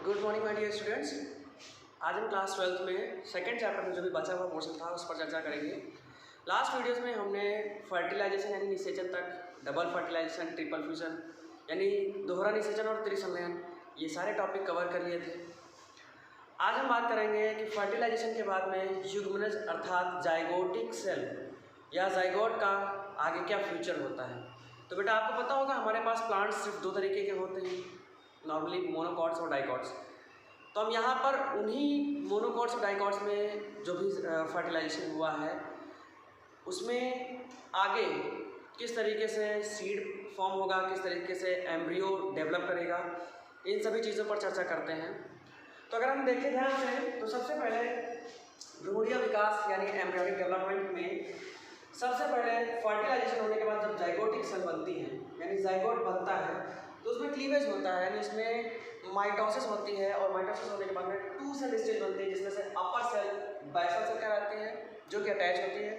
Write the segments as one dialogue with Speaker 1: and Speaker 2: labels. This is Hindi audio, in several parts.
Speaker 1: Good morning my dear students. आज हम क्लास 12th में सेकंड चैप्टर में जो भी बचा हुआ पोर्शन था उस पर चर्चा करेंगे। लास्ट वीडियोस में हमने फर्टिलाइजेशन यानी निषेचन तक, डबल फर्टिलाइजेशन, ट्रिपल फ्यूजन यानी दोहरा निषेचन और त्रिसंलयन ये सारे टॉपिक कवर कर लिए थे। आज हम बात करेंगे कि फर्टिलाइजेशन के बाद में युग्मनज अर्थात जाइगोटिक सेल या जाइगोट का आगे क्या फ्यूचर होता है। तो बेटा आपको पता होगा हमारे पास प्लांट्स सिर्फ दो तरीके के होते हैं, नॉर्मली मोनोकॉट्स और डाइकॉट्स। तो हम यहाँ पर उन्हीं मोनोकॉट्स और डाइकॉट्स में जो भी फर्टिलाइजेशन हुआ है उसमें आगे किस तरीके से सीड फॉर्म होगा, किस तरीके से एम्ब्रियो डेवलप करेगा, इन सभी चीज़ों पर चर्चा करते हैं। तो अगर हम देखें ध्यान से तो सबसे पहले भ्रूणीय विकास यानी एम्ब्रियोनिक डेवलपमेंट में सबसे पहले फर्टिलाइजेशन होने के बाद जब जाइगोटिक सेल बनती है यानी जाइगोट बनता है तो उसमें क्लीवेज होता है यानी इसमें माइटोसिस होती है और माइटोसिस होने के बाद में टू सेल स्टेज बनती है जिसमें से अपर सेल बेसल सेल कहलाती है जो कि अटैच होती है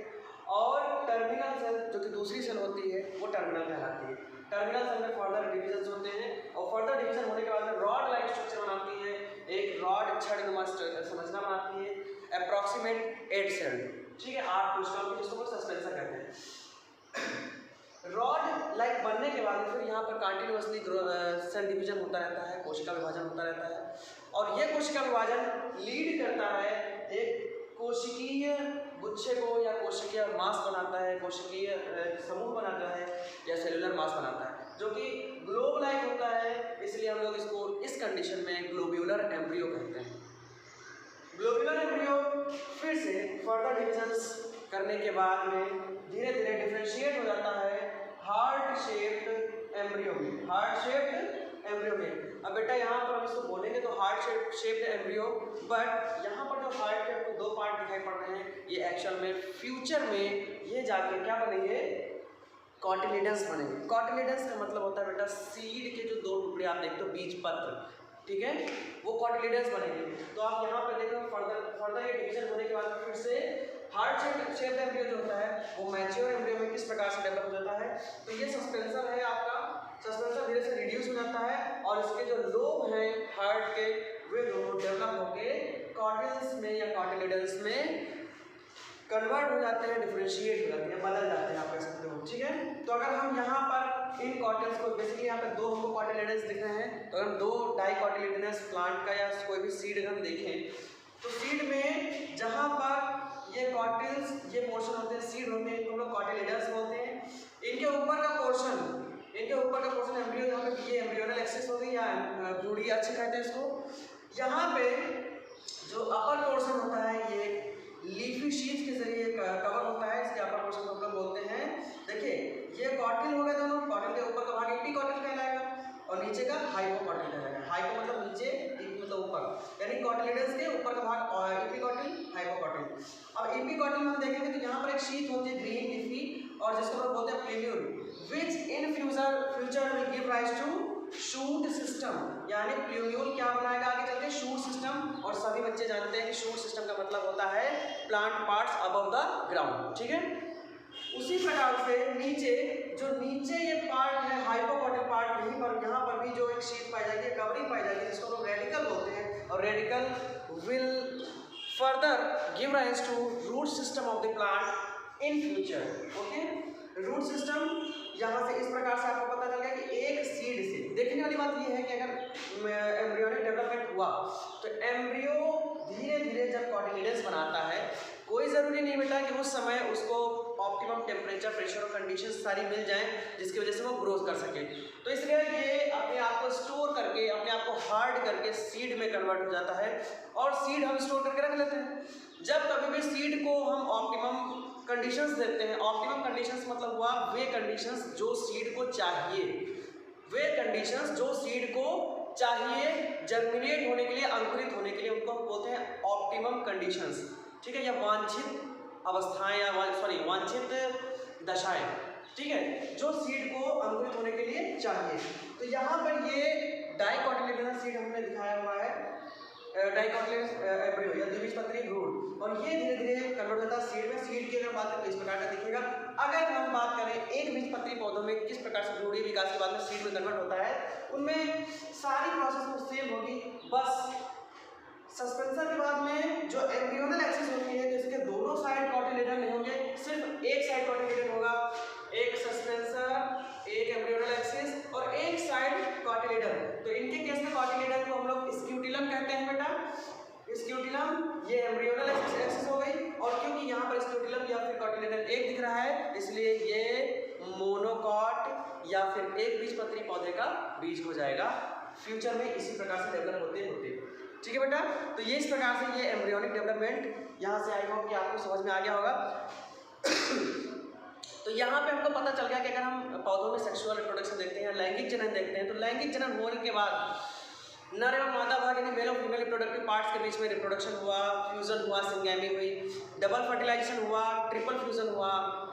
Speaker 1: और टर्मिनल सेल जो कि दूसरी सेल होती है वो टर्मिनल कहलाती है। टर्मिनल सेल में फर्दर डिविजन होते हैं और फर्दर डिवीजन होने के बाद में रॉड लाइक स्ट्रक्चर बनाती है, एक रॉड छड़नुमा संरचना बनाती है अप्रॉक्सीमेट 8 सेल, ठीक है, 8 कोशिकाओं की जिसको सस्पेंसर कहते हैं। रॉड लाइक बनने के बाद फिर यहाँ पर कंटिन्यूसली सेल डिवीजन होता रहता है, कोशिका विभाजन होता रहता है और ये कोशिका विभाजन लीड करता है एक कोशिकीय गुच्छे को या कोशिकीय मास बनाता है, कोशिकीय समूह बनाता है या सेलुलर मास बनाता है जो कि ग्लोब लाइक होता है। इसलिए हम लोग इसको इस कंडीशन में ग्लोब्यूलर एम्ब्रियो कहते हैं। ग्लोब्यूलर एम्ब्रियो फिर से फर्दर डिविजन्स करने के बाद में धीरे धीरे डिफरेंशिएट हो जाता है हार्ट शेप्ड एम्ब्रियो में। हार्ट शेप्ड एम्ब्रियो में अब बेटा यहाँ पर हम इसको बोलेंगे तो हार्ट शेप्ड एम्ब्रियो, बट यहाँ पर जो हार्ट के आपको दो पार्ट दिखाई पड़ रहे हैं ये एक्चुअल में फ्यूचर में ये जाके क्या बनेंगे, कॉटिलिडन्स बनेंगे। कॉटिलिडन्स का मतलब होता है बेटा सीड के जो दो टुकड़े आप देखते हो बीज पत्र, ठीक है, वो कॉटिलिडन्स बनेंगे। तो आप यहाँ पे देखो फर्दर ये डिवीजन होने के बाद फिर से हार्ट शेप्ड एम्ब्रियो जो होता है वो मैच्योर एम्ब्रियो में किस प्रकार से डेवलप हो जाता है। तो ये सस्पेंसर है आपका, सस्पेंसर धीरे से रिड्यूस हो जाता है और इसके जो लोब हैं हार्ट के वे दोनों डेवलप होके कॉटिल्स में या कॉटिलिडन्स में कन्वर्ट हो जाते हैं, डिफरेंशिएट हो जाते हैं, बदल जाते हैं, आप कह सकते हो, ठीक है। तो अगर हम यहाँ पर इन कॉटिल्स को बेसिकली यहाँ पे दो हमको कॉटिलिडन्स दिख रहे हैं, तो अगर हम दो डाइकॉटिलिडनस प्लांट का या कोई भी सीड हम देखें तो सीड में जहाँ पर ये कॉटिल्स ये पोर्शन होते हैं सीड होते हैं, तो हम लोग कॉटिलिडन्स बोलते हैं। इनके ऊपर का पोर्शन एम्ब्रियो, यहाँ पे ये एम्ब्रियोनल एक्सिस होगी या भ्रूणीय अक्ष कहते हैं इसको। यहाँ पे जो अपर पोर्शन होता है ये लीफी शीथ के जरिए कवर होता है, इसके अपर पोर्शन को हम लोग बोलते हैं। देखिए ये कॉटिल हो गए दोनों, कॉटिल के ऊपर का भाग एपीकॉटिल कहलाएगा और नीचे का हाइपोकॉटिल कहलाएगा। हाइपो मतलब नीचे, एपी मतलब ऊपर, यानी कॉटिलिडन्स के ऊपर का भाग एपीकॉटिल, हाइपोकॉटिल। अब एपीकॉटिल में हम देखेंगे तो यहाँ पर एक शीथ होती है ग्रीन लीफी और जिसको हम बोलते हैं plumule, which in future will give rise to shoot system, यानी प्ल्यूम्यूल क्या बनाएगा आगे चल के, शूट सिस्टम। और सभी बच्चे जानते हैं कि शूट सिस्टम का मतलब होता है plant parts above the ground, ठीक है। उसी प्रकार से नीचे ये पार्ट है हाइपोकॉटिल पार्ट, यहीं पर यहाँ पर भी जो एक शीट पाई जाएगी, कवरिंग पाई जाएगी जिसको हम रेडिकल बोलते हैं और radicle will further give rise to root system of the plant in future, okay. Root system यहाँ से इस प्रकार से आपको पता चल गया कि एक सीड से देखने वाली बात ये है कि अगर एम्ब्रियोनिक डेवलपमेंट हुआ तो एम्ब्रियो धीरे धीरे जब कॉटिलिडन्स बनाता है, कोई ज़रूरी नहीं बेटा कि उस समय उसको ऑप्टिमम टेम्परेचर, प्रेशर और कंडीशन सारी मिल जाएं जिसकी वजह से वो ग्रोथ कर सके। तो इसलिए ये अपने आप को स्टोर करके, अपने आप को हार्ड करके सीड में कन्वर्ट हो जाता है और सीड हम स्टोर करके रख लेते हैं। जब कभी भी सीड को हम ऑप्टिमम कंडीशंस देते हैं, ऑप्टिमम कंडीशंस मतलब हुआ वे कंडीशंस जो सीड को चाहिए, वे कंडीशंस जो सीड को चाहिए जर्मिनेट होने के लिए, अंकुरित होने के लिए, उनको हम बोलते हैं ऑप्टिमम कंडीशंस, ठीक है, या वांछित अवस्थाएं या वांछित दशाएं, ठीक है, जो सीड को अंकुरित होने के लिए चाहिए। तो यहाँ पर ये डाइकॉटिलिडनस सीड हमने दिखाया हुआ है, डाइकॉटिलिडनस एम्ब्रियो या द्विबीजपत्री भ्रूण, और ये धीरे धीरे कन्वर्ट होता है सीड में। सीड की अगर बात करें तो इस प्रकार का दिखेगा। अगर हम बात करें एक बीजपत्री पौधों में किस प्रकार से भ्रूणीय विकास के बाद में सीड में कन्वर्ट होता है, उनमें सारी प्रोसेस तो सेम होगी, बस सस्पेंसर के बाद में जो एम्ब्रियोनल एक्सिस होती है, जैसे कि दोनों साइड कॉटिलेडन नहीं होंगे, सिर्फ एक साइड कॉटिलेडन होगा, एक सस्पेंसर, एक एम्ब्रियोनल एक्सिस और एक साइड कॉटिलेडन। तो इनके केस में कॉटिलेडन को हम लोग स्क्यूटिलम कहते हैं बेटा, स्क्यूटिलम, ये एम्ब्रियोनल एक्सिस हो गई। और क्योंकि यहाँ पर स्क्यूटिलम या फिर कॉटिलेडन एक दिख रहा है, इसलिए ये मोनोकॉट या फिर एक बीजपत्री पौधे का बीज हो जाएगा। फ्यूचर में इसी प्रकार से डेवलप होते होते, ठीक है बेटा। तो ये इस प्रकार से ये एम्ब्रियोनिक डेवलपमेंट यहाँ से आई होप कि आपको समझ में आ गया होगा। तो यहाँ पे हमको पता चल गया कि अगर हम पौधों में सेक्सुअल रिप्रोडक्शन देखते हैं, लैंगिक जनन देखते हैं, तो लैंगिक जनन होने के बाद नर एवं मादा भाग यानी मेल और फीमेल रिप्रोडक्टिव पार्ट्स के बीच में रिप्रोडक्शन हुआ, फ्यूजन हुआ, सिंगैमी हुई, डबल फर्टिलाइजेशन हुआ, ट्रिपल फ्यूजन हुआ,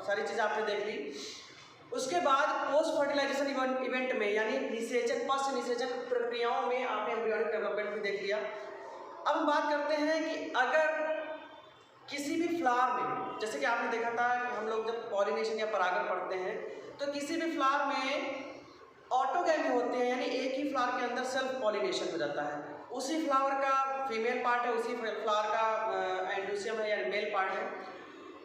Speaker 1: सारी चीज़ आपने देख ली। उसके बाद पोस्ट फर्टिलाइजेशन इवेंट में यानी निषेचन, पश्च निषेचन प्रक्रियाओं में आपने एम्ब्रियोनिक डेवलपमेंट भी देख लिया। अब हम बात करते हैं कि अगर किसी भी फ्लावर में, जैसे कि आपने देखा था कि हम लोग जब पॉलिनेशन या परागण पढ़ते हैं, तो किसी भी फ्लावर में ऑटोगैमी होते हैं, यानी एक ही फ्लावर के अंदर सेल्फ पॉलिनेशन हो जाता है। उसी फ्लावर का फीमेल पार्ट है, उसी फ्लावर का एंडोसियम है यानी मेल पार्ट है,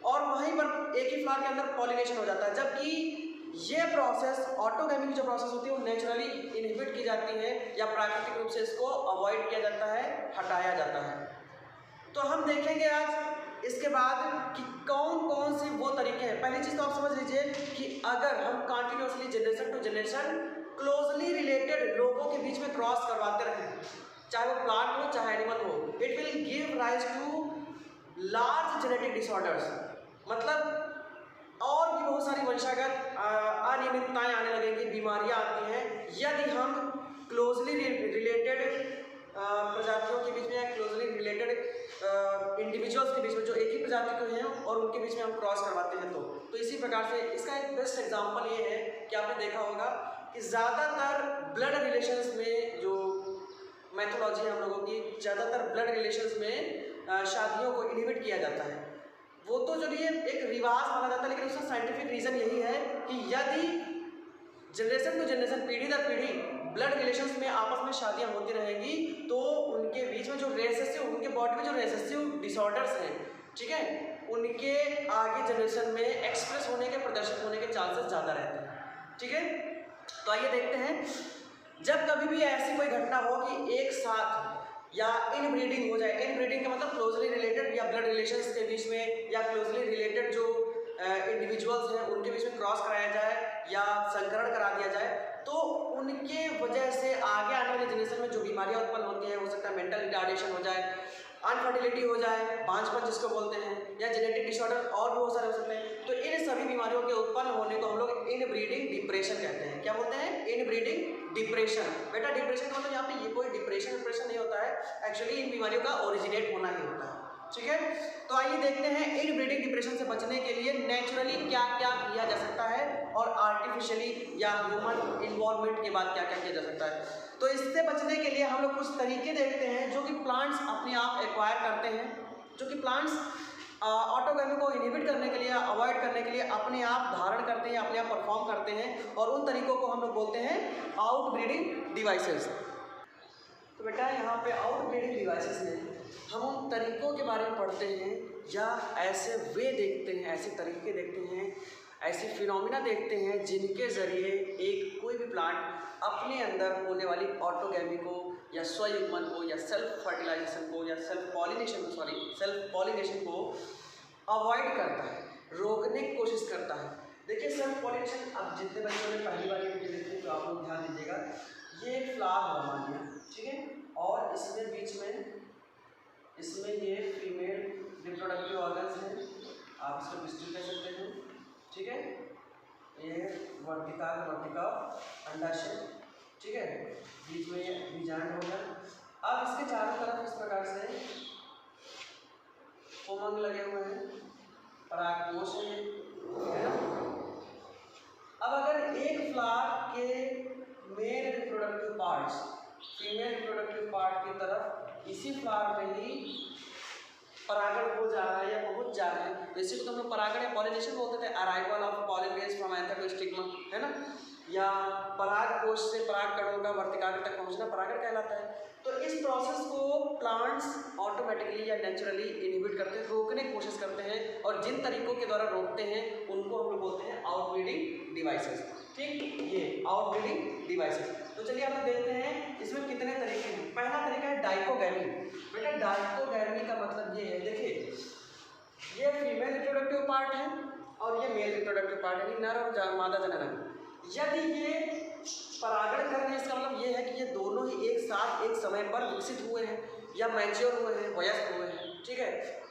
Speaker 1: और वहीं पर एक ही फ्लावर के अंदर पॉलिनेशन हो जाता है। जबकि ये प्रोसेस, ऑटोगैमी की जो प्रोसेस होती है, वो नेचुरली इनहिबिट की जाती है या प्राकृतिक रूप से इसको अवॉइड किया जाता है, हटाया जाता है। तो हम देखेंगे आज इसके बाद कि कौन कौन से वो तरीके हैं। पहली चीज़ तो आप समझ लीजिए कि अगर हम continuously generation to generation closely related लोगों के बीच में क्रॉस करवाते रहें, चाहे वो प्लांट हो चाहे एनिमल हो, it will give rise to large genetic disorders. मतलब और भी बहुत सारी वंशागत अनियमितताएं आने लगेंगी, बीमारियां आती हैं, यदि हम क्लोजली रिलेटेड प्रजातियों के बीच में या क्लोजली रिलेटेड इंडिविजुअल्स के बीच में जो एक ही प्रजाति के हैं और उनके बीच में हम क्रॉस करवाते हैं। तो इसी प्रकार से इसका एक बेस्ट एग्जांपल ये है कि आपने देखा होगा कि ज़्यादातर ब्लड रिलेशंस में जो मैथोलॉजी है हम लोगों की, ज़्यादातर ब्लड रिलेशंस में शादियों को इनहिबिट किया जाता है। वो तो चलिए एक रिवाज माना जाता है, लेकिन उसका साइंटिफिक रीज़न यही है कि यदि जनरेशन टू जनरेशन, पीढ़ी दर पीढ़ी ब्लड रिलेशंस में आपस में शादियां होती रहेंगी, तो उनके बीच में जो रेसेसिव, उनके बॉडी में जो रेसेसिव डिसऑर्डर्स हैं, ठीक है, उनके आगे जनरेशन में एक्सप्रेस होने के, प्रदर्शित होने के चांसेस ज़्यादा रहते हैं, ठीक है। तो आइए देखते हैं, जब कभी भी ऐसी कोई घटना हो कि एक साथ या इनब्रीडिंग हो जाए, इनब्रीडिंग का मतलब क्लोजली रिलेटेड या ब्लड रिलेशंस के बीच में या क्लोजली रिलेटेड जो इंडिविजुअल्स हैं उनके बीच में क्रॉस कराया जाए या संकरण करा दिया जाए, तो उनके वजह से आगे आने वाले जनरेशन में जो बीमारियां उत्पन्न होती हैं, हो सकता है मेंटल रिटार्डेशन हो जाए, अनफर्टिलिटी हो जाए, बांझपन जिसको बोलते हैं, या जेनेटिक डिसऑर्डर और भी बहुत सारे हो सकते हैं। तो इन सभी बीमारियों के उत्पन्न होने को हम लोग इनब्रीडिंग डिप्रेशन कहते हैं। क्या बोलते हैं? Inbreeding depression. बेटा डिप्रेशन का मतलब यहाँ पे ये कोई डिप्रेशन नहीं होता है, एक्चुअली इन बीमारियों का ओरिजिनेट होना ही होता है, ठीक है। तो आइए देखते हैं इनब्रीडिंग डिप्रेशन से बचने के लिए नेचुरली क्या क्या किया जा सकता है और आर्टिफिशियली या ह्यूमन इन्वॉल्वमेंट के बाद क्या क्या किया जा सकता है। तो इससे बचने के लिए हम लोग कुछ तरीके देखते हैं जो कि प्लांट्स अपने आप एक्वायर करते हैं, जो कि प्लांट्स ऑटोगैमी को इनहिबिट करने के लिए, अवॉइड करने के लिए अपने आप धारण करते हैं, अपने आप परफॉर्म करते हैं, और उन तरीकों को हम लोग बोलते हैं आउटब्रीडिंग डिवाइसेस। तो बेटा यहाँ पे आउटब्रीडिंग डिवाइसेस में हम उन तरीकों के बारे में पढ़ते हैं या ऐसे वे देखते हैं, ऐसे तरीके देखते हैं, ऐसे फिनोमिना देखते हैं जिनके ज़रिए एक कोई भी प्लांट अपने अंदर होने वाली ऑटोगैमी को या स्वयुग्मन को या सेल्फ फर्टिलाइजेशन को या सेल्फ पॉलिनेशन को अवॉइड करता है, रोकने की कोशिश करता है। देखिए सेल्फ पॉलिनेशन, अब जितने बच्चों ने पहली बार ये वीडियो देखी तो आप लोग ध्यान दीजिएगा, ये एक फ्लावर हुआ मान लिया, ठीक है, और इसमें बीच में इसमें ये फीमेल रिप्रोडक्टिव ऑर्गन्स हैं, आप इसको डिस्ट्रिक्ट कह सकते हैं, ठीक है, ये वर्तिका अंडाशय, ठीक है, बीच में ये बीजांड होगा। अब इसके चारों तरफ इस प्रकार से उमंग लगे हुए हैं, परागकोश है ना। अब अगर एक फ्लावर के male reproductive parts female reproductive part की तरफ इसी फ्लावर में ही परागण हो जा रहा है या पहुंच जा रहे हैं, जैसे तो हम लोग परागण या पॉलिनेशन बोलते थे, arrival of pollen grains from anther to stigma, है ना, या पराग कोश से पराग कणों का वर्तिकाग्र तक पहुंचना परागण कहलाता है। तो इस प्रोसेस को प्लांट्स ऑटोमेटिकली या नेचुरली इनहिबिट करते हैं, रोकने की कोशिश करते हैं, और जिन तरीकों के द्वारा रोकते हैं उनको हम लोग बोलते हैं आउटब्रीडिंग डिवाइसेस। ठीक, ये आउटब्रीडिंग डिवाइसेस। तो चलिए आप देखते हैं इसमें कितने तरीके हैं। पहला तरीका है डाइकोगैमी। बेटा डाइकोगैमी का मतलब ये है, देखिए ये फीमेल रिप्रोडक्टिव पार्ट है और ये मेल रिप्रोडक्टिव पार्ट है, नर और मादा जनन। यदि ये परागण कर रहे हैं इसका मतलब ये है कि ये दोनों ही एक साथ एक समय पर विकसित हुए हैं या मैच्योर हुए हैं, वयस्क हुए हैं। ठीक है,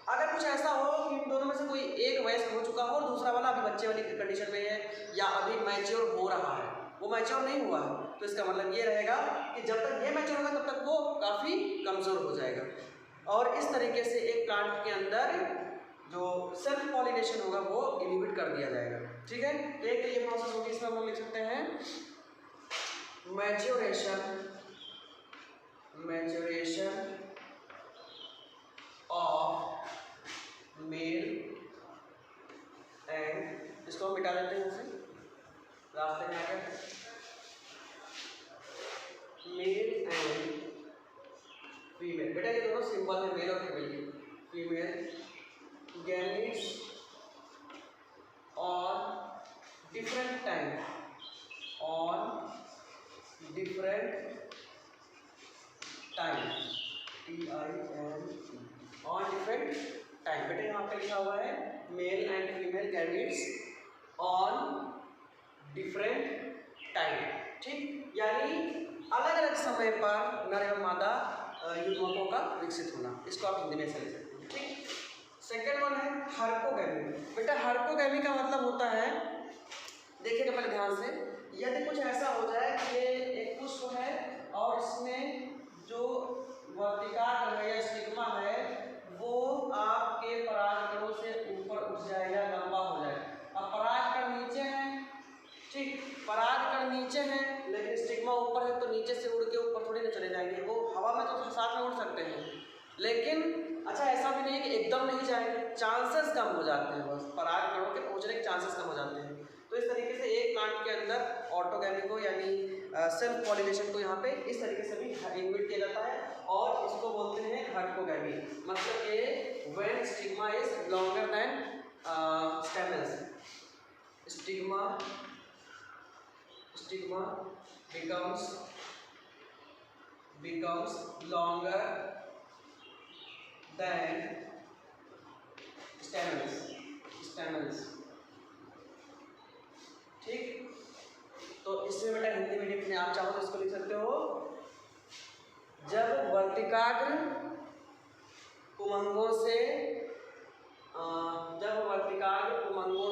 Speaker 1: अगर कुछ ऐसा हो कि इन दोनों में से कोई एक वयस्क हो चुका हो और दूसरा वाला अभी बच्चे वाली कंडीशन में है या अभी मैच्योर हो रहा है, वो मैच्योर नहीं हुआ है, तो इसका मतलब ये रहेगा कि जब तक ये मैच्योर होगा तब तक वो काफ़ी कमज़ोर हो जाएगा। और इस तरीके से एक प्लांट के अंदर जो सेल्फ पॉलिनेशन होगा वो इनहिबिट कर दिया जाएगा। ठीक है, तो एक तो ये प्रोसेस होगी, इसमें हम लोग लिख सकते हैं मैच्योरेशन ऑफ मेल एंड, इसको हम मिटा देते हैं यहाँ से, रास्ते में आकर मेल एंड फीमेल। बेटा ये दोनों सिंपल है, मेल और female. Female gametes on different time, on different time। बेटे यहाँ पे लिखा हुआ है male and female gametes on different time। ठीक, यानी अलग अलग समय पर नर एवं मादा युग्मकों का विकसित होना, इसको आप हिंदी में ऐसे लिख सकते हैं। ठीक, सेकेंड वन है हर्कोगैमी। बेटा हर्कोगैमी का मतलब होता है, देखिएगा पहले ध्यान से, यदि कुछ ऐसा हो जाए कि ये एक पुष्प है और इसमें जो वर्तिकाग्र है या स्टिग्मा है वो आपके परागकणों से ऊपर उठ जाएगा, लंबा हो जाएगा। अब परागकण नीचे है, ठीक, परागकण नीचे है लेकिन स्टिग्मा ऊपर है, तो नीचे से उड़ के ऊपर थोड़ी ना चले जाएंगे, वो हवा में तो साथ में उड़ सकते हैं, लेकिन अच्छा ऐसा भी नहीं है कि एकदम नहीं जाएंगे, चांसेस कम हो जाते हैं, बस परागकणों के पहुंचने के चांसेस कम हो जाते हैं। तो इस तरीके से एक प्लांट के अंदर ऑटोगैमी को यानी सेल्फ पॉलिनेशन को यहाँ पे इस तरीके से भी इनहिबिट किया जाता है और इसको बोलते हैं हर्कोगैमी। मतलब ये when stigma is longer than stamens, stigma becomes longer than stamens। ठीक, तो इसमें बेटा हिंदी मीडियम में आप चाहो तो इसको लिख सकते हो, जब वर्तिकाग्र कुमंगों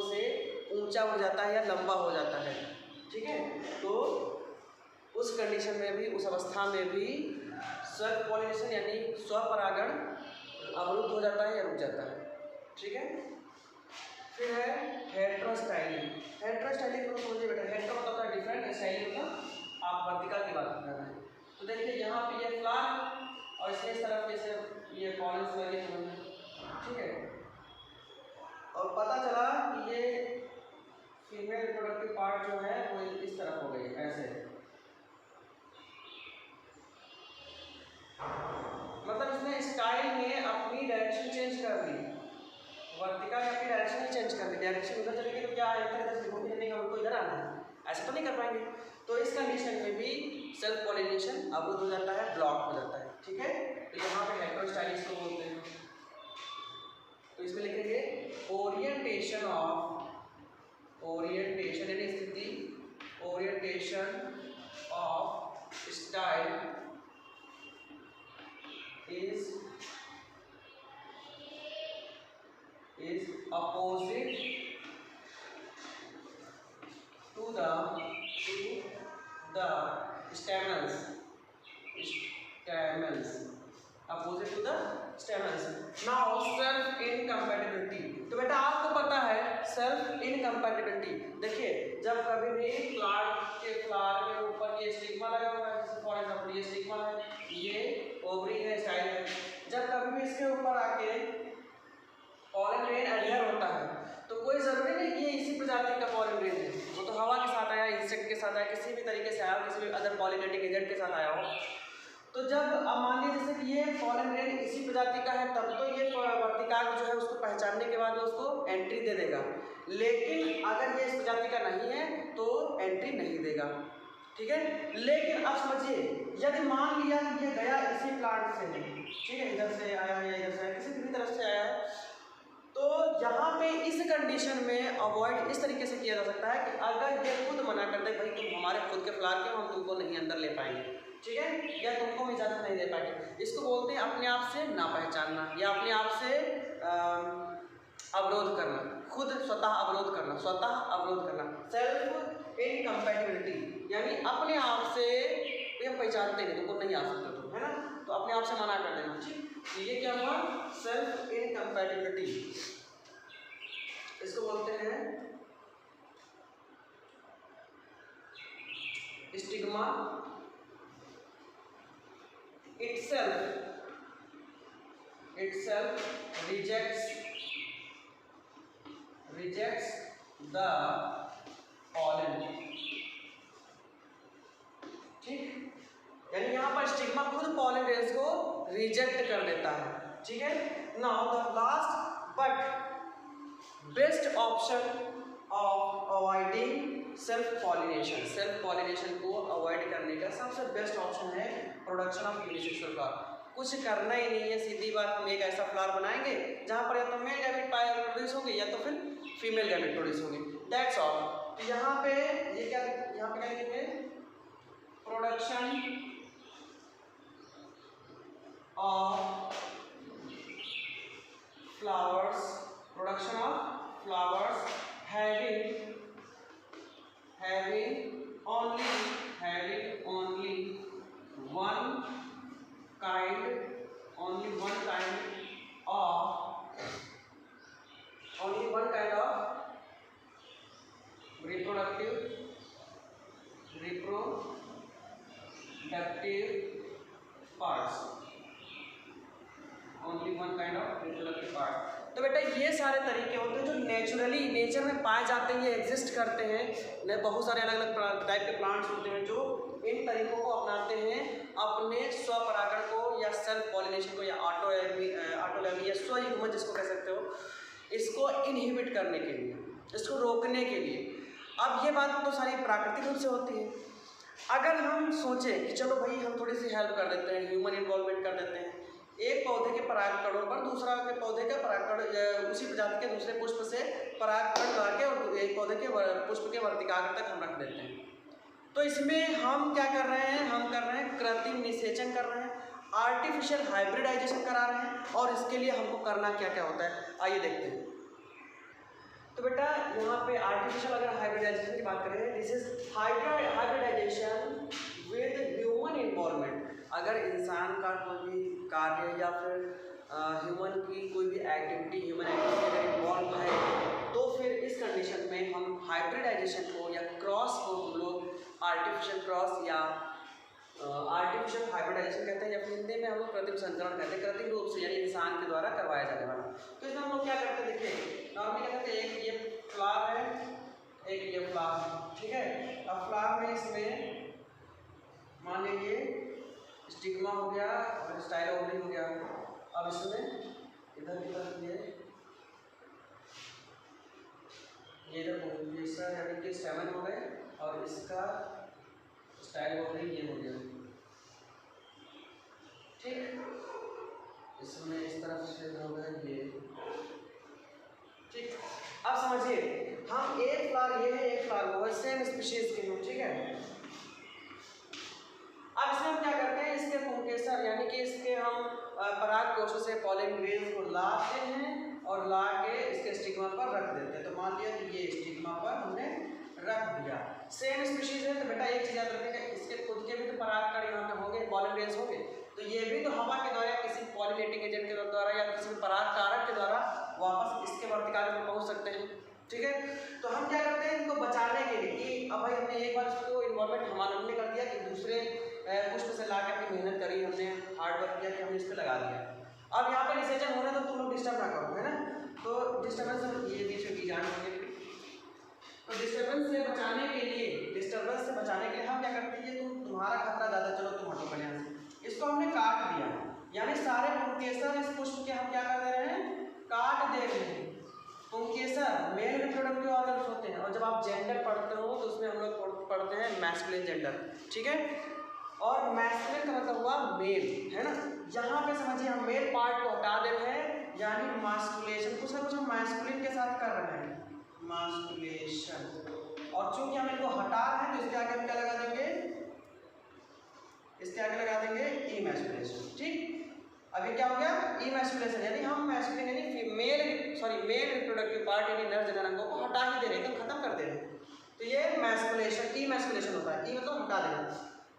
Speaker 1: से ऊंचा हो जाता है या लंबा हो जाता है। ठीक है, तो उस कंडीशन में भी, उस अवस्था में भी सेल्फ पॉलिनेशन यानी स्वपरागण अवरुद्ध हो जाता है या रुक जाता है। ठीक है, फिर है हेट्रोस्टाइलिंग। हेट्रोस्टाइलिंग को समझिए बेटा, हेट्रो मतलब है डिफरेंट, स्टाइलिंग मतलब आप वर्टिकल की बात कर रहे हैं। तो देखिए यहाँ पे ये फ्लावर और इसके इस तरफ जैसे ये पॉलिन्स लगे हुए हैं। ठीक है, और पता चला कि ये फीमेल रिप्रोडक्टिव पार्ट जो है वो इस तरफ हो गई ऐसे, मतलब इसने स्टाइल में अपनी डायरेक्शन चेंज कर दी, वर्टिकल में अपनी डायरेक्शन ही चेंज कर दी, डायरेक्शन उधर चलेगी तो क्या इधर से घूमने नहीं, हमको इधर आना है, ऐसा तो नहीं कर पाएंगे। तो इस कंडीशन में भी सेल्फ पॉलिनेशन अवरुद्ध हो जाता है, ब्लॉक हो जाता है। ठीक है, तो यहाँ पे हेट्रोस्टाइलिस को बोलते हैं। तो इसमें लिखेंगे ओरिएंटेशन यानी स्थिति, orientation of style is opposite to the stamens, opposite to the stamens। now self incompatibility। तो बेटा आपको पता है सेल्फ इनकम्पैटिबिलिटी, देखिए जब कभी भी प्लांट के फ्लावर के ऊपर ये स्टिग्मा लगा हुआ है, जैसे फॉर एग्जांपल ये स्टिग्मा है, ये ओवरी है, स्टाइल है, जब कभी भी इसके ऊपर आके पॉलन ग्रेन एडहेयर होता है तो कोई जरूरी नहीं कि ये इसी प्रजाति का पॉलन ग्रेन है, वो तो हवा के साथ आया, इंसेक्ट के साथ आया, किसी भी तरीके से आया, किसी भी अदर पॉलिनेटिंग एजेंट के साथ आया हो। तो तो जब अब मान लीजिए जैसे कि ये पॉलन ग्रेन इसी प्रजाति का है, तब तो ये वर्तिकाग्र जो है उसको पहचानने के बाद उसको एंट्री दे देगा, लेकिन अगर ये इस प्रजाति का नहीं है तो एंट्री नहीं देगा, ठीक है। लेकिन अब समझिए, यदि मान लिया कि ये गया इसी प्लांट से है, ठीक है, इधर से आया या इधर से आया, किसी भी तरफ से आया है, तो यहाँ पे इस कंडीशन में अवॉइड इस तरीके से किया जा सकता है कि अगर ये खुद मना कर दे, भाई तुम हमारे खुद के फ्लावर के, हम तुमको नहीं अंदर ले पाएंगे, ठीक है, या तुमको हम इजाज़त नहीं दे पाएंगे, इसको बोलते हैं अपने आप से ना पहचानना या अपने आप से अवरोध करना, खुद स्वतः अवरोध करना, स्वतः अवरोध करना, सेल्फ इनकम्पैटिबिलिटी, यानी अपने आप से ये पहचानते नहीं, तुमको नहीं आ सकते तुम, है ना, तो अपने आप से मना कर देना, ठीक। तो ये क्या हुआ, सेल्फ इनकम्पैटिबिलिटी, इसको बोलते हैं stigma. itself rejects the pollen, ठीक, यानी यहाँ पर स्टिग्मा खुद पॉलन ग्रेन्स को रिजेक्ट कर देता है, ठीक है। Now the last but best option of avoiding self pollination को अवॉइड करने का सबसे बेस्ट ऑप्शन है प्रोडक्शन ऑफ यूनिसेक्सुअल फ्लावर। कुछ करना ही नहीं है, सीधी बात, हम एक ऐसा फ्लावर बनाएंगे जहाँ पर या तो मेल गैमेट प्रोड्यूस होंगे या तो फिर फीमेल गैमेट प्रोड्यूस होंगे, दैट्स ऑल। तो यहाँ पे ये क्या, यहाँ पे क्या लिखेंगे, production of flowers having only one kind of reproductive parts, only one kind of reproductive part। तो बेटा ये सारे तरीके होते हैं जो नेचुरली नेचर में पाए जाते हैं, ये एग्जिस्ट करते हैं, बहुत सारे अलग अलग टाइप के प्लांट्स होते हैं जो इन तरीकों को अपनाते हैं अपने स्वपरागण को या सेल्फ पॉलिनेशन को या ऑटोलैमी या स्वयुग्मन जिसको कह सकते हो, इसको इनहिबिट करने के लिए, इसको रोकने के लिए। अब ये बात तो सारी प्राकृतिक रूप से होती है। अगर हम सोचें कि चलो भाई हम थोड़ी सी हेल्प कर देते हैं, ह्यूमन इन्वॉल्वमेंट कर देते हैं, एक पौधे के परागकणों पर दूसरा के पौधे का परागकण उसी प्रजाति के दूसरे पुष्प से परागकण ला के और एक पौधे के पुष्प के वर्तिकाग्र तक हम रख देते हैं, तो इसमें हम क्या कर रहे हैं, हम कर रहे हैं कृत्रिम निषेचन कर रहे हैं, आर्टिफिशियल हाइब्रिडाइजेशन करा रहे हैं। और इसके लिए हमको करना क्या क्या होता है, आइए देखते हैं। तो बेटा यहाँ पे आर्टिफिशियल अगर हाइब्रिडाइजेशन की बात करें, this is hybridisation with human involvement. अगर इंसान का कोई भी कार्य या फिर ह्यूमन की कोई भी एक्टिविटी अगर इन्वॉल्व है, तो फिर इस कंडीशन में हम हाइब्रिडाइजेशन को या क्रॉस को हम लोग आर्टिफिशियल क्रॉस या आर्टिफिशियल हाइब्रिडाइजेशन कहते हैं, या फिर हिंदी में हम लोग कृत्रिम संकरण कहते हैं, कृत्रिम रूप से यानी इंसान के द्वारा करवाया जाने वाला। तो इसमें हम लोग क्या करते हैं, देखिए नॉर्मली क्या करते हैं, एक ये फ्लावर है, एक ये फ्लावर है, ठीक है। अब फ्लावर में इसमें मान लीजिए स्टिग्मा हो गया और स्टाइलोग्राम हो गया। अब इसमें इधर की तरफ ये इधर इसका यानी कि 7 हो गए और इसका स्टाइलोग्राम ये हो गया, ठीक। इसमें इस तरफ से हो गया ये, ठीक। अब समझिए, हम एक फ्लावर ये है, एक फ्लावर वो है, सेम स्पीशीज के हैं, ठीक है। अब इसमें हम क्या करते हैं, इसके पुंकेसर यानी कि इसके हम पराग कोशों से पॉलन ग्रेन्स को लाते हैं और ला के इसके स्टिग्मा पर रख देते हैं। तो मान लिया कि ये स्टिग्मा पर हमने रख दिया, सेम स्पीशीज है, तो बेटा एक चीज याद रखिएगा, इसके खुद के भी तो परागकण यहाँ पे होंगे, पॉलन ग्रेन्स होंगे, तो ये भी तो हवा के द्वारा किसी पॉलिनेटिंग एजेंट के द्वारा या किसी पराग कारक के द्वारा वापस इसके वर्तिकाग्र में पहुँच सकते हैं, ठीक है। तो हम क्या करते हैं, इनको बचाने के लिए कि अब भाई हमने एक बार इसको इन्वॉल्वमेंट हमने कर दिया कि दूसरे पुष्प से ला के अपनी मेहनत करी, हमने हार्ड वर्क किया कि हमने इस पर लगा दिया। अब यहाँ पे निषेचन होना तो तुम लोग डिस्टर्ब ना करो, है ना। तो डिस्टर्बेंस ये बीच में की जाने के लिए, तो डिस्टर्बेंस से बचाने के लिए हम क्या करते हैं, तुम्हारा खतरा ज़्यादा, चलो तुम हटो पहले यहाँ से, इसको हमने काट दिया, यानी सारे पुंकेसर इस पुष्प के हम क्या कर दे रहे हैं, काट दे रहे हैं। पुंकेसर मेल रिप्रोडक्टिव ऑर्गन्स होते हैं, और जब आप जेंडर पढ़ते हो तो उसमें हम लोग पढ़ते हैं मैस्कुलिन जेंडर, ठीक है। और मैस्कुलिन का मतलब हुआ मेल, है ना। यहाँ पे समझिए हम मेल पार्ट को हटा दे रहे हैं, यानी मास्कुलेशन, कुछ ना कुछ हम मैस्कुलिन के साथ कर रहे हैं, मास्कुलेशन। और चूंकि हम इनको हटा रहे हैं तो इसके आगे हम क्या लगा देंगे, इसके आगे लगा देंगे इमैस्कुलेशन, ठीक। अब ये क्या हो गया, इमैस्कुलेशन, यानी हम मैस्कुलिन यानी मेल रिप्रोडक्टिव पार्ट यानी नर जननांगों को हटा ही दे रहे हैं, एकदम खत्म कर दे रहे हैं। तो ये मैस्कुलेशन, इमैस्कुलेशन होता है, ई मतलब हटा देना।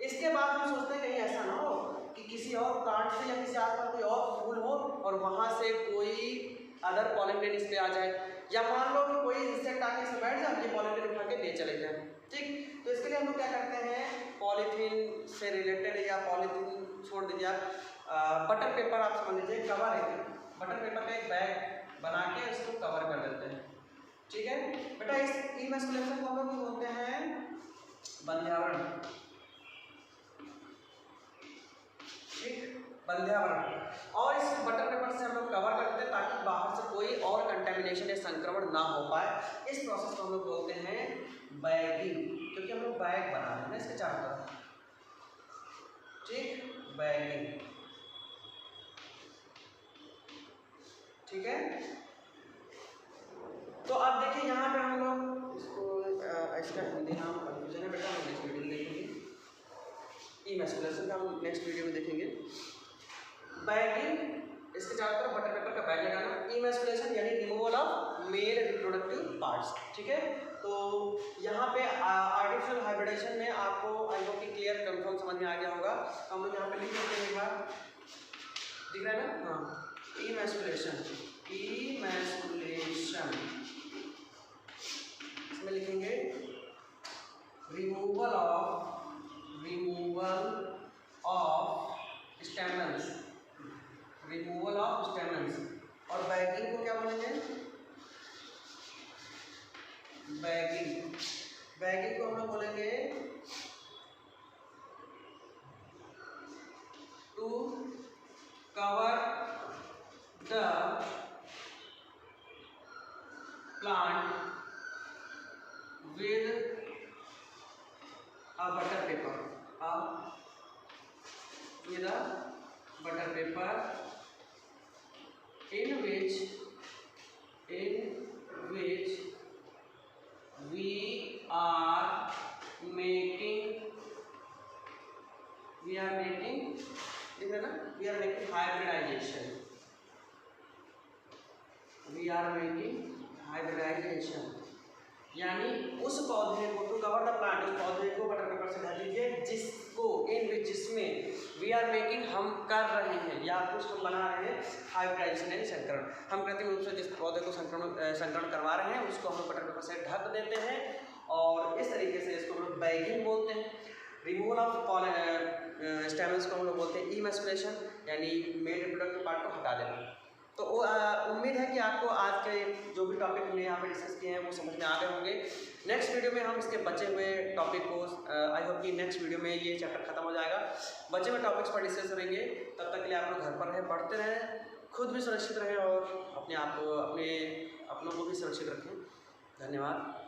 Speaker 1: इसके बाद हम सोचते हैं कहीं ऐसा ना हो कि किसी और प्लांट से या किसी आसपास कोई और फूल हो और वहाँ से कोई अदर पॉलन ग्रेन इस पे आ जाए, या मान लो कि कोई इंसेक्ट आके इसे बैठ जाए, ये पॉलन ग्रेन उठा के ले चले जाए, ठीक। तो इसके लिए हम लोग क्या करते हैं, पॉलीथीन से रिलेटेड या पॉलीथीन छोड़ दीजिए आप, बटर पेपर आप समझ लीजिए, कवर है, बटर पेपर का एक बैग बना के इसको कवर कर देते हैं, ठीक है बेटा। इस इमैस्कुलेशन को हम लोग बोलते हैं बंध्यावरण, ठीक, बंध्यावरण। और इस बटर पेपर से हम लोग कवर करते हैं ताकि बाहर से कोई और कंटेमिनेशन या संक्रमण ना हो पाए। इस प्रोसेस को हम लोग बोलते हैं बैगिंग, क्योंकि हम लोग बैग बना रहे हैं ना इसके चारों तरफ, ठीक, बैगिंग, ठीक है। तो अब देखिए यहाँ पे हम लोग इसको इसका हिंदी नाम कन्फ्यूजन है बेटा, हम नेक्स्ट वीडियो में देखेंगे, इमैस्कुलेशन का हम नेक्स्ट वीडियो में देखेंगे। बैगिंग, इसके चारों तरफ बटर पेपर का बैग लगाना, इमैस्कुलेशन यानी removal of male reproductive parts, ठीक है। तो यहाँ पे आर्टिफिशियल हाइब्रिडेशन में आपको आई होप कि क्लियर कंफर्म समझ में आ गया होगा। हम लोग यहाँ पे लिख देते हैं, एक बार दिख रहा है ना, हाँ, इमैस्कुलेशन, इमैस्कुलेशन इसमें लिखेंगे रिमूवल ऑफ स्टैमेंस, रिमूवल ऑफ स्टैमेंस। और बैगिंग को क्या बोलेंगे, बैगिंग को हम लोग बोलेंगे to cover the plant with a butter paper, with a butter paper in which we are making ठीक है ना, we are making hybridization, यानी उस पौधे को, टू कवर द प्लांट, उस पौधे को बटर पेपर से ढक लीजिए जिसको, जिसमें वी आर मेकिंग, हम कर रहे हैं या कुछ हम बना रहे हैं, हाइब्रिडाइजेशन यानी संकरण। हम कृत्रिम रूप से जिस पौधे को संकरण करवा रहे हैं उसको हम बटर पेपर से ढक देते हैं, और इस तरीके से इसको हम लोग बैगिंग बोलते हैं। रिमूवल ऑफ स्टेमन्स को हम लोग बोलते हैं इमैस्कुलेशन, यानी मेल रिप्रोडक्टिव पार्ट को हटा देना। तो उम्मीद है कि आपको आज के जो भी टॉपिक हमने यहाँ पे डिस्कस किए हैं वो समझ में आ गए होंगे। नेक्स्ट वीडियो में हम इसके बचे हुए टॉपिक को, आई होप कि नेक्स्ट वीडियो में ये चैप्टर खत्म हो जाएगा, बचे हुए टॉपिक्स पर डिस्कस करेंगे। तब तक के लिए आप लोग घर पर रहें, पढ़ते रहें, खुद भी सुरक्षित रहें और अपने आप को, अपने अपनों को भी सुरक्षित रखें। धन्यवाद।